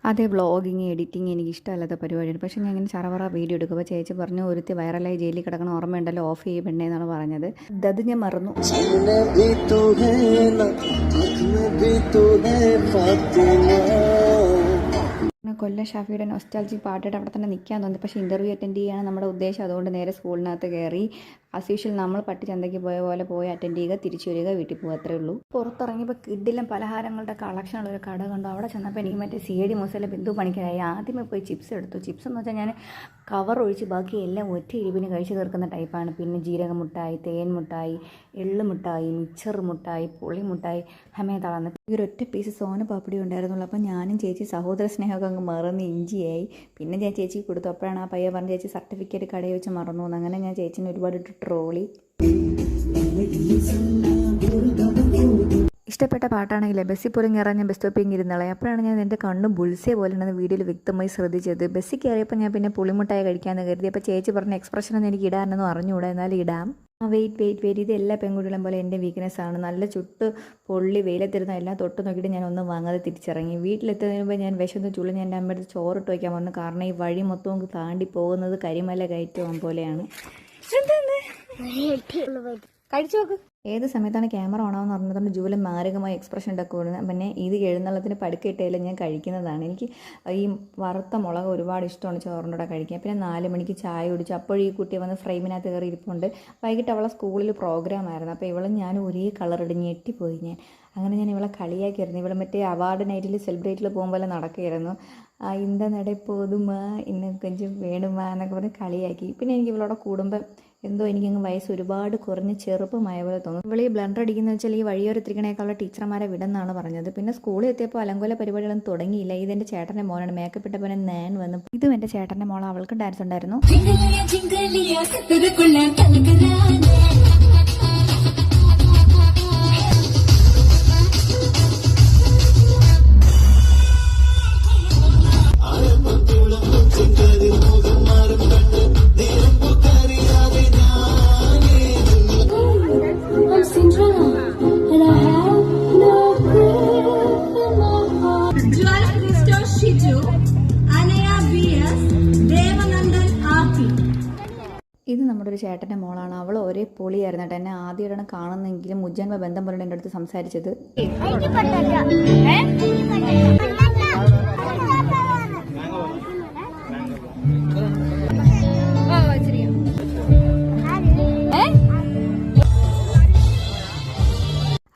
അതെ, vlogging editing എനിക്കിഷ്ടമല്ലാത്ത പരിപാടിയാണ്. പക്ഷേ ഞാൻ ഇങ്ങനെ ചറവറ വീഡിയോ എടുക്കും. അപ്പോൾ ചേച്ചി പറഞ്ഞു ഒരുത്തി വൈറലായി ജയിലിൽ കിടക്കണം, ഓർമ്മയുണ്ടല്ലോ, ഓഫ് ചെയ്യ് പെണ്ണേ എന്നാണ് പറഞ്ഞത്. അത് ഞാൻ മറന്നു. കൊല്ലം ഷാഫിയുടെ നൊസ്റ്റാൾജിക് പാട്ടിട്ട് അവിടെ തന്നെ നിൽക്കാൻ തോന്നി. പക്ഷേ ഇൻ്റർവ്യൂ അറ്റൻഡ് ചെയ്യാണ് നമ്മുടെ ഉദ്ദേശം. അതുകൊണ്ട് നേരെ സ്കൂളിനകത്ത് കയറി ആസ് യൂഷ്വൽ നമ്മൾ പട്ടിച്ചന്തയ്ക്ക് പോയ പോലെ പോയി അറ്റൻഡ് ചെയ്യുക, തിരിച്ചു വരിക, വീട്ടിൽ പോകുക, അത്രേ ഉള്ളൂ. പുറത്തിറങ്ങിയപ്പോൾ കിഡിലും പലഹാരങ്ങളുടെ കളക്ഷനുള്ളൊരു കട കണ്ടു. അവിടെ ചെന്നപ്പോൾ എനിക്ക് മറ്റേ CID മൂസയിലെ ബിന്ദു പണിക്കരായി. ആദ്യമേ പോയി ചിപ്സ് എടുത്തു. ചിപ്സ് എന്ന് വെച്ചാൽ ഞാൻ കവർ ഒഴിച്ച് ബാക്കി എല്ലാം ഒറ്റ ഇരിപ്പിന് കഴിച്ച് തീർക്കുന്ന ടൈപ്പാണ്. പിന്നെ ജീരക മുട്ടായി, തേൻ മുട്ടായി, എള്ള് മുട്ടായി, മിച്ചർ മുട്ടായി, പുളി മുട്ടായി, ഹമേതാളന്ന് ഈ ഒരൊറ്റ പീസ് സോന പാപ്പടി ഉണ്ടായിരുന്നുള്ളൂ. അപ്പം ഞാനും ചേച്ചി സഹോദര സ്നേഹമൊക്കെ അങ്ങ് മറന്ന് ഇഞ്ചിയായി. പിന്നെ ഞാൻ ചേച്ചിക്ക് കൊടുത്തു. അപ്പോഴാണ് ആ പയ്യ പറഞ്ഞ ചേച്ചി സർട്ടിഫിക്കറ്റ് കടയിൽ വെച്ച് മറന്നു എന്ന്. അങ്ങനെ ഞാൻ ചേച്ചിനെ ഒരുപാട് ട്രോളി. ഇഷ്ടപ്പെട്ട പാട്ടാണെങ്കിൽ ബസ്സിൽ പോലും കയറാൻ ഞാൻ ബസ് സ്റ്റോപ്പിൽ ഇരുന്നളെ. അപ്പോഴാണ് ഞാൻ എൻ്റെ കണ്ണ് ബുൾസേ പോലെ ഉണ്ടെന്ന് വീഡിയോയിൽ വ്യക്തമായി ശ്രദ്ധിച്ചത്. ബസ്സിൽ കയറിയപ്പോൾ ഞാൻ പിന്നെ പുളിമുട്ടായി കഴിക്കാമെന്ന് കരുതി. അപ്പോൾ ചേച്ചി പറഞ്ഞ എക്സ്പ്രഷനൊന്നും എനിക്ക് ഇടാനൊന്നും അറിഞ്ഞുകൂടാ, എന്നാലും ഇടാം. വെയിറ്റ് ഇത് എല്ലാ പെൺകുട്ടികളും പോലെ എൻ്റെ വീക്ക്നെസ്സാണ്. നല്ല ചുട്ട് പൊള്ളി വെയിലത്തിരുന്ന എല്ലാം തൊട്ട് നോക്കിയിട്ട് ഞാൻ ഒന്നും വാങ്ങാതെ തിരിച്ചിറങ്ങി. വീട്ടിലെത്തുന്നതിന് മുമ്പ് ഞാൻ വിശന്ന് ചുള്ളി ഞാൻ എൻ്റെ അമ്മയുടെ ചോറിട്ട് വയ്ക്കാൻ പറഞ്ഞു. കാരണം ഈ വഴി മൊത്തം താണ്ടി പോകുന്നത് കരിമല കയറ്റവും പോലെയാണ്. കഴിച്ചു നോക്ക്. ഏത് സമയത്താണ് ക്യാമറ ഓണാവെന്ന് പറഞ്ഞതുകൊണ്ട് ജൂലം മാരകമായ എക്സ്പ്രഷൻ ഉണ്ടാക്കുകയാണ്. പിന്നെ ഇത് എഴുന്നള്ളത്തിന് പടുക്കിട്ടേലും ഞാൻ കഴിക്കുന്നതാണ്. എനിക്ക് ഈ വറുത്ത മുളക് ഒരുപാട് ഇഷ്ടമാണ് ചോറിൻ്റെ കൂടെ കഴിക്കാൻ. പിന്നെ 4 മണിക്ക് ചായ കുടിച്ചു. അപ്പോഴും ഈ കുട്ടി വന്ന് ഫ്രെയിമിനകത്ത് കയറി ഇരിപ്പുണ്ട്. വൈകിട്ട് അവളെ സ്കൂളിൽ പ്രോഗ്രാം ആയിരുന്നു. അപ്പോൾ ഇവളും ഞാനും ഒരേ കളറിട്ട് ഞെട്ടിപ്പോയി ഞാൻ. അങ്ങനെ ഞാൻ ഇവളെ കളിയാക്കിയായിരുന്നു. ഇവളെ മറ്റേ അവാർഡ് നൈറ്റിൽ സെലിബ്രേറ്റിൽ പോകുമ്പോൾ നടക്കുകയായിരുന്നു. ഇന്ത നട പോതുമാ ഇന്ന് കൊഞ്ചും വേണുമാ എന്നൊക്കെ പറഞ്ഞ് കളിയാക്കി. പിന്നെ എനിക്ക് ഇവളോടെ കൂടുമ്പോൾ എന്തോ എനിക്കങ്ങ് വയസ്സ് ഒരുപാട് കുറഞ്ഞ് ചെറുപ്പമായ പോലെ തോന്നും. ഇവളീ ബ്ലണ്ടർ അടിക്കുന്ന വെച്ചാൽ ഈ വഴിയോരത്തിരിക്കണേക്കാളുള്ള ടീച്ചർമാരെ വിടെന്നാണ് പറഞ്ഞത്. പിന്നെ സ്കൂളിൽ എത്തിയപ്പോൾ അലങ്കോല പരിപാടികളൊന്നും തുടങ്ങിയില്ല. ഇതെൻ്റെ ചേട്ടൻ്റെ മോനാണ്. മേക്കപ്പ് ഇട്ടപ്പോൾ ഞാൻ വന്നു. ഇതും എൻ്റെ ചേട്ടൻ്റെ മോളാണ്. അവൾക്ക് ഡാൻസ് ഉണ്ടായിരുന്നു. ഇത് നമ്മുടെ ഒരു ചേട്ടൻ്റെ മോളാണ്. അവൾ ഒരേ പൊളിയായിരുന്നു കേട്ടോ. എന്നെ ആദ്യമായിട്ടാണ് കാണുന്നെങ്കിലും മുജ്ജന്മ ബന്ധം പോലെ എൻ്റെ അടുത്ത് സംസാരിച്ചത്.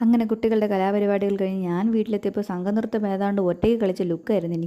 അങ്ങനെ കുട്ടികളുടെ കലാപരിപാടികൾ കഴിഞ്ഞ് ഞാൻ വീട്ടിലെത്തിയപ്പോൾ സംഘനൃത്തം ഏതാണ്ട് ഒറ്റയ്ക്ക് കളിച്ച ലുക്കായിരുന്നു എനിക്ക്.